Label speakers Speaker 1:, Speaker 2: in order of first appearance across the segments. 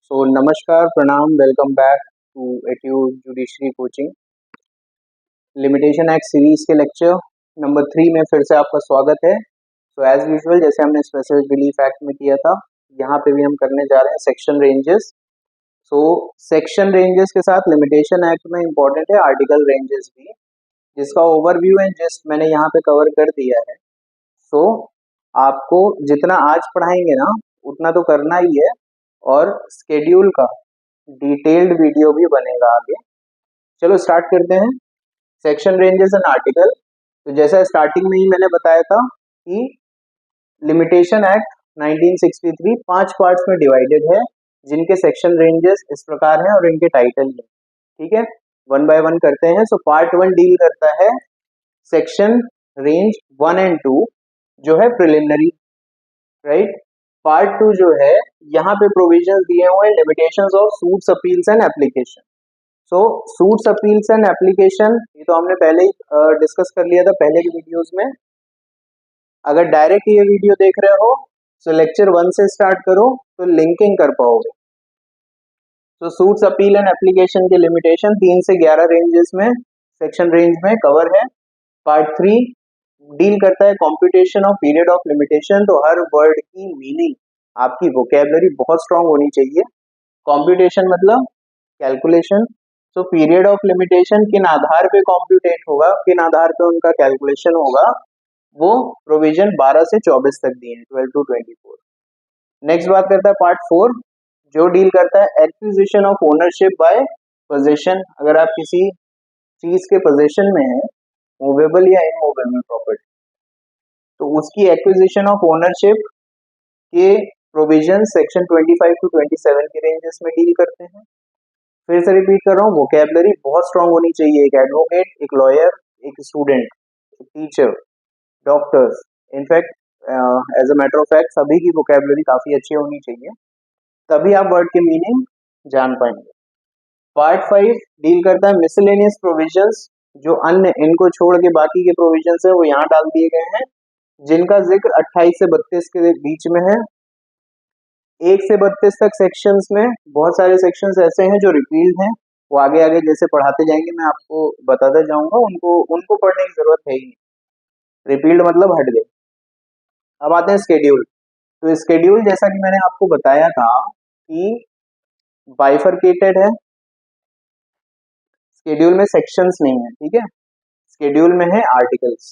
Speaker 1: नमस्कार, प्रणाम, welcome back to एट्यूड judiciary coaching. Limitation act series के लेक्चर नंबर 3 में फिर से आपका स्वागत है। एज यूजुअल जैसे हमने स्पेसिफिक बिलीफ एक्ट में किया था, यहाँ पे भी हम करने जा रहे हैं सेक्शन रेंजेस। सेक्शन रेंजेस के साथ लिमिटेशन एक्ट में इम्पोर्टेंट है आर्टिकल रेंजेस भी, जिसका ओवरव्यू है जस्ट मैंने यहाँ पे कवर कर दिया है। आपको जितना आज पढ़ाएंगे ना उतना तो करना ही है, और स्केड्यूल का डिटेल्ड वीडियो भी बनेगा आगे। चलो स्टार्ट करते हैं सेक्शन रेंजेस एंड आर्टिकल। तो जैसा स्टार्टिंग में ही मैंने बताया था कि लिमिटेशन एक्ट 1963 5 पार्ट्स में डिवाइडेड है, जिनके सेक्शन रेंजेस इस प्रकार हैं और इनके टाइटल हैं। ठीक है, वन बाय वन करते हैं। पार्ट 1 डील करता है सेक्शन रेंज 1 एंड 2 जो है प्रिलिमिनरी, राइट। पार्ट 2 जो है यहाँ पे प्रोविजंस दिए हुए हैं limitations of suits appeals and application. Suits appeals and application ये तो हमने पहले ही डिस्कस कर लिया था पहले की वीडियोस में। अगर डायरेक्ट ये वीडियो देख रहे हो तो लेक्चर 1 से स्टार्ट करो तो लिंकिंग कर पाओगे। सूट्स अपील एंड एप्लीकेशन के लिमिटेशन 3 से 11 रेंजेस में सेक्शन रेंज में कवर है। पार्ट 3 डील करता है computation of period of limitation. तो हर वर्ड की मीनिंग, आपकी वोकेबलरी बहुत स्ट्रांग होनी चाहिए। कॉम्प्यूटेशन मतलब कैलकुलेशन। पीरियड ऑफ लिमिटेशन किन आधार पे कॉम्प्यूटेट होगा, किन आधार पे उनका कैलकुलेशन होगा, वो प्रोविजन 12 से 24 तक दिए हैं, 12 to 24। नेक्स्ट बात करता है पार्ट 4 जो डील करता है acquisition of ownership by possession. अगर आप किसी चीज के पोजेशन में है, मूवेबल या इमूवेबल प्रॉपर्टी, तो उसकी एक्विजिशन ऑफ ओनरशिप के प्रोविजन सेक्शन 25 to 27 के रेंजेस में डील करते हैं। फिर से रिपीट कर रहा हूँ, वोकेबलरी बहुत स्ट्रांग होनी चाहिए। एक एडवोकेट, एक लॉयर, एक स्टूडेंट, एक teacher, doctors, in fact as a matter of fact सभी की वोकेबलरी काफी अच्छी होनी चाहिए, तभी आप वर्ड के मीनिंग जान पाएंगे। पार्ट 5 डील करता है मिसलेनियस प्रोविजंस। जो अन्य, इनको छोड़ के बाकी के प्रोविजंस है वो यहाँ डाल दिए गए हैं, जिनका जिक्र 28 से 32 के बीच में है। 1 से 32 तक सेक्शंस में बहुत सारे सेक्शंस ऐसे हैं जो रिपील्ड हैं, वो आगे आगे जैसे पढ़ाते जाएंगे मैं आपको बताता जाऊंगा, उनको पढ़ने की जरूरत है ही नहीं। रिपील्ड मतलब हट गए। अब आते हैं स्केड्यूल। तो स्केड्यूल जैसा कि मैंने आपको बताया था कि बाइफरकेटेड है। स्केड्यूल में सेक्शंस नहीं है, ठीक है। स्केड्यूल में है आर्टिकल्स।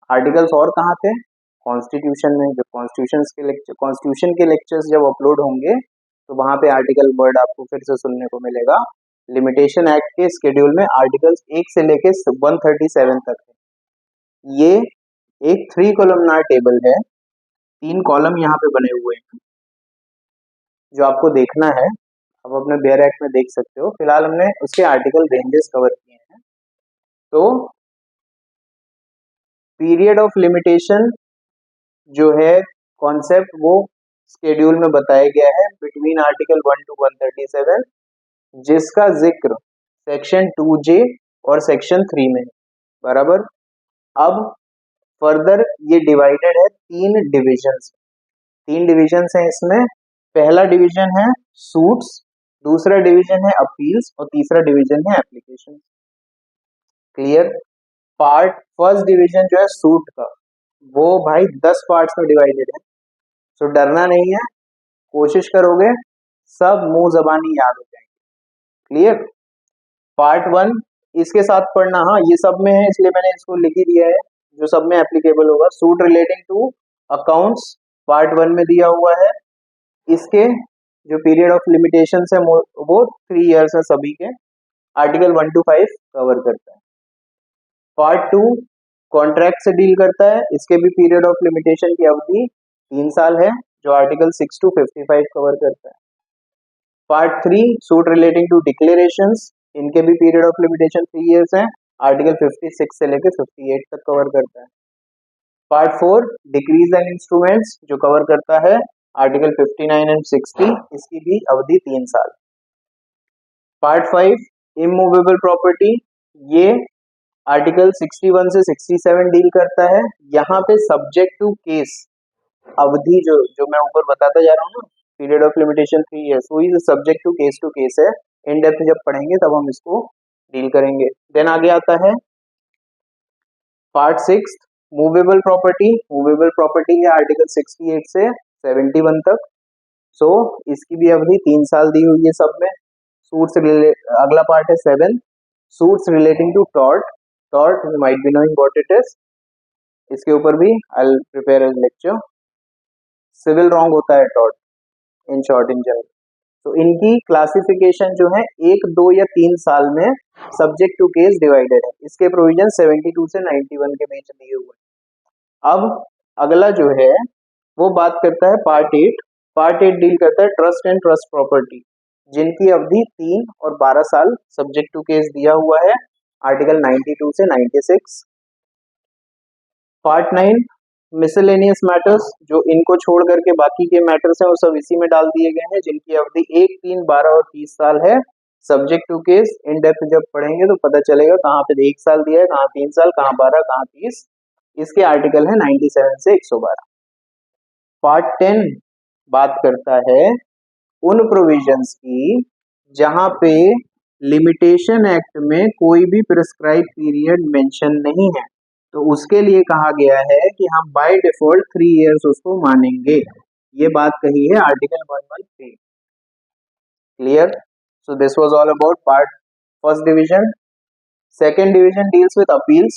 Speaker 1: आर्टिकल्स और कहाँ थे? कॉन्स्टिट्यूशन में। जब कॉन्स्टिट्यूशन के लेक्चर्स जब अपलोड होंगे तो वहां पे आर्टिकल वर्ड आपको फिर से सुनने को मिलेगा। लिमिटेशन एक्ट के स्केड्यूल में आर्टिकल्स 1 से लेके 137 तक है। ये एक 3 कॉलमनार टेबल है, 3 कॉलम यहाँ पे बने हुए हैं जो आपको देखना है। अब अपने बेयर एक्ट में देख सकते हो। फिलहाल हमने उसके आर्टिकल रेंजेस कवर किए हैं। तो पीरियड ऑफ लिमिटेशन जो है कॉन्सेप्ट, वो स्केड्यूल में बताया गया है बिटवीन आर्टिकल 1 to 137, जिसका जिक्र सेक्शन 2J और सेक्शन 3 में बराबर। अब फर्दर ये डिवाइडेड है 3 डिविजन्स। 3 डिविजन्स हैं इसमें। पहला डिवीजन है सूट्स, दूसरा डिवीजन है अपील्स और तीसरा डिवीजन है application. Clear? Part first division जो है सूट का, वो भाई 10 पार्ट्स में डिवाइडेड है। तो डरना नहीं है, कोशिश करोगे सब मुंह जबानी याद हो जाएंगे। क्लियर? पार्ट 1 इसके साथ पढ़ना, हाँ ये सब में है इसलिए मैंने इसको लिख ही दिया है, जो सब में एप्लीकेबल होगा। Suit relating to accounts part 1 में दिया हुआ है। इसके जो पीरियड ऑफ लिमिटेशन है वो 3 इयर्स है सभी के। आर्टिकल 1 to 5 कवर करता है। पार्ट 2 कॉन्ट्रैक्ट से डील करता है। इसके भी पीरियड ऑफ लिमिटेशन की अवधि 3 साल है, जो आर्टिकल 6 to 55 कवर करता है। Part 3 suit relating to declarations, इनके भी पीरियड ऑफ लिमिटेशन 3 इयर्स है, आर्टिकल 56 से लेकर 58 तक कवर करता है। पार्ट 4 डिक्रीज एंड इंस्ट्रूमेंट्स जो कवर करता है आर्टिकल 59 एंड 60, इसकी भी अवधि 3 साल। पार्ट 5 इमूवेबल प्रॉपर्टी, ये आर्टिकल 61 से 67 डील करता है। यहाँ पे सब्जेक्ट टू केस अवधि जो मैं ऊपर बताता जा रहा हूँ ना, पीरियड ऑफ लिमिटेशन 3 ईयर्स, वही सब्जेक्ट टू केस है, इन डेप्थ जब पढ़ेंगे तब हम इसको डील करेंगे। देन आगे आता है part 6 movable property. Movable property है आर्टिकल 68 से 71 तक। सो इसकी भी अवधि 3 साल दी हुई है सब में। सूट्स अगला पार्ट है 7 suits relating to tort. Tort you might be knowing what it is, इसके ऊपर भी I will prepare a lecture. Civil wrong होता है tort in short in general. तो इनकी क्लासिफिकेशन जो है 1, 2 या 3 साल में सब्जेक्ट टू केस डिवाइडेड है। इसके प्रोविजन 72 से 91 के बीच दिए हुए हैं। अब अगला जो है वो बात करता है पार्ट 8। पार्ट 8 डील करता है ट्रस्ट एंड ट्रस्ट प्रॉपर्टी, जिनकी अवधि 3 और 12 साल सब्जेक्ट टू केस दिया हुआ है आर्टिकल 92 से 96। पार्ट 9 मिसलेनियस मैटर्स, जो इनको छोड़ करके बाकी के मैटर्स हैं वो सब इसी में डाल दिए गए हैं, जिनकी अवधि 1, 3, 12 और 30 साल है subject to case. In depth जब पढ़ेंगे तो पता चलेगा कहाँ पे 1 साल दिया है, कहाँ 3 साल, कहाँ 12, कहाँ 30। इसके आर्टिकल है 97 से 112। पार्ट 10 बात करता है उन प्रोविजंस की जहां पे लिमिटेशन एक्ट में कोई भी प्रिस्क्राइब पीरियड मेंशन नहीं है, तो उसके लिए कहा गया है कि हम बाय डिफॉल्ट 3 इयर्स उसको मानेंगे। ये बात कही है article 113। Clear? So this was all about part first division. Second division deals with appeals,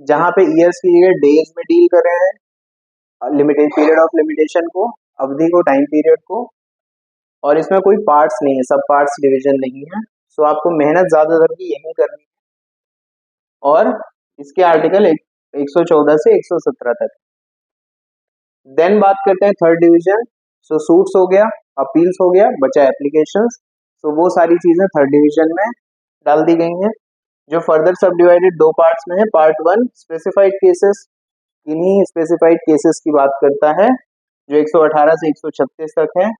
Speaker 1: जहां पे ईयर्स की जगह डेज में डील कर रहे हैं लिमिटेड पीरियड ऑफ लिमिटेशन को, अवधि को, टाइम पीरियड को। और इसमें कोई पार्ट्स नहीं है, सब पार्ट्स डिवीजन नहीं है। सो आपको मेहनत ज्यादातर की यही करनी है। और इसके आर्टिकल 114 से 117 तक। देन बात करते हैं थर्ड डिवीजन। सो सूट्स हो गया, अपील्स हो गया, बचा एप्लीकेशंस। सो वो सारी चीजें थर्ड डिवीजन में डाल दी गई हैं। जो फर्दर सब डिवाइडेड 2 पार्ट्स में है। पार्ट 1 स्पेसिफाइड केसेस, इन्हीं स्पेसिफाइड केसेस की बात करता है जो 118 से 136 तक है।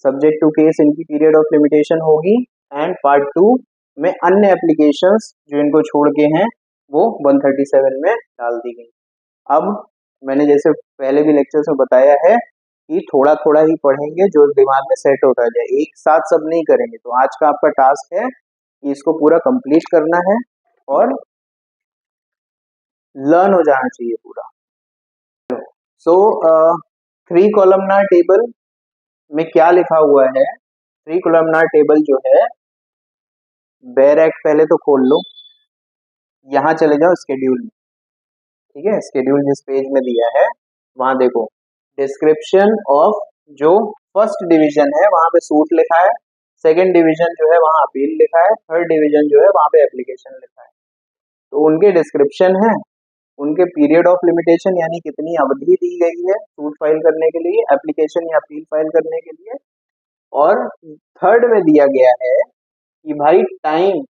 Speaker 1: सब्जेक्ट टू केस इनकी पीरियड ऑफ लिमिटेशन होगी। एंड पार्ट 2 में अन्य एप्लीकेशंस जो इनको छोड़ के हैं वो 137 में डाल दी गई। अब मैंने जैसे पहले भी लेक्चर्स में बताया है कि थोड़ा थोड़ा ही पढ़ेंगे जो दिमाग में सेट होता जाए, एक साथ सब नहीं करेंगे। तो आज का आपका टास्क है कि इसको पूरा कंप्लीट करना है और लर्न हो जाना चाहिए पूरा। सो 3 कॉलमनार टेबल में क्या लिखा हुआ है? 3 कॉलमनार टेबल जो है, बेयर एक्ट पहले तो खोल लो, यहाँ चले जाओ स्केड्यूल में, ठीक है। स्केड्यूल जिस पेज में दिया है वहां देखो डिस्क्रिप्शन ऑफ जो फर्स्ट डिवीजन है वहां पे सूट लिखा है, सेकंड डिवीजन जो है वहां अपील लिखा है, थर्ड डिवीजन जो है वहां पे एप्लीकेशन लिखा है। तो उनके डिस्क्रिप्शन है, उनके पीरियड ऑफ लिमिटेशन यानी कितनी अवधि दी गई है सूट फाइल करने के लिए, एप्लीकेशन या अपील फाइल करने के लिए। और थर्ड में दिया गया है कि भाई time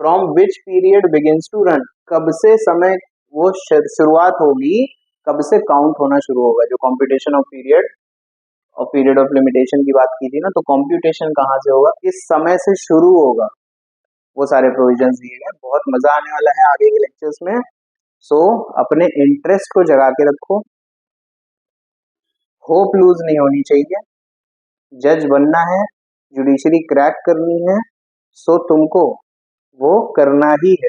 Speaker 1: from which period begins to run, कब से समय वो शुरुआत होगी, कब से काउंट होना शुरू होगा। जो computation of period of limitation की बात की थी ना, तो कंप्यूटेशन कहाँ से होगा, किस समय से शुरू होगा, वो सारे प्रोविजंस दिए गए। बहुत मजा आने वाला है आगे के लेक्चर्स में। सो अपने इंटरेस्ट को जगा के रखो, होप लूज नहीं होनी चाहिए। जज बनना है, जुडिशरी क्रैक करनी है, सो तुमको वो करना ही है।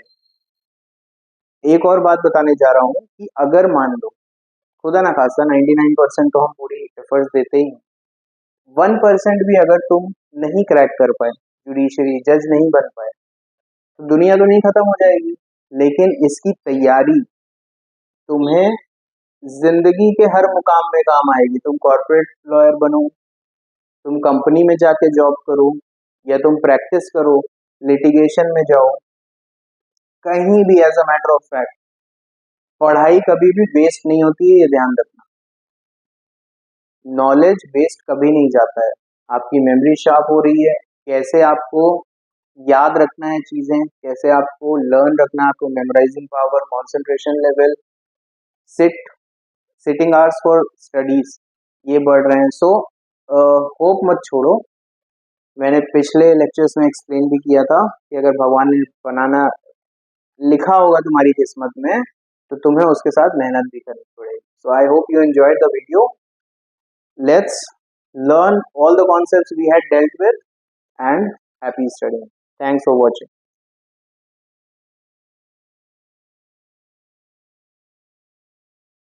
Speaker 1: एक और बात बताने जा रहा हूं कि अगर मान लो खुदा ना खास्ता 99% तो हम पूरी एफर्ट्स देते ही, 1% भी अगर तुम नहीं क्रैक कर पाए, जुडिशरी जज नहीं बन पाए, तो दुनिया तो नहीं खत्म हो जाएगी, लेकिन इसकी तैयारी तुम्हें जिंदगी के हर मुकाम में काम आएगी। तुम कॉर्पोरेट लॉयर बनो, तुम कंपनी में जाके जॉब करो, या तुम प्रैक्टिस करो, लिटिगेशन में जाओ, कहीं भी as a matter of fact पढ़ाई कभी भी वेस्ट नहीं होती है, ये ध्यान रखना। नॉलेज वेस्ट कभी नहीं जाता है। आपकी मेमोरी शार्प हो रही है, कैसे आपको याद रखना है चीजें, कैसे आपको लर्न रखना है, आपको memorising power, concentration level, sitting hours for studies, ये बढ़ रहे हैं। सो होप मत छोड़ो। मैंने पिछले लेक्चर्स में एक्सप्लेन भी किया था कि अगर भगवान ने बनाना लिखा होगा तुम्हारी किस्मत में, तो तुम्हें उसके साथ मेहनत भी करनी पड़ेगी। So I hope you enjoyed the video. Let's learn all the concepts we had dealt with, and happy studying. Thanks for watching.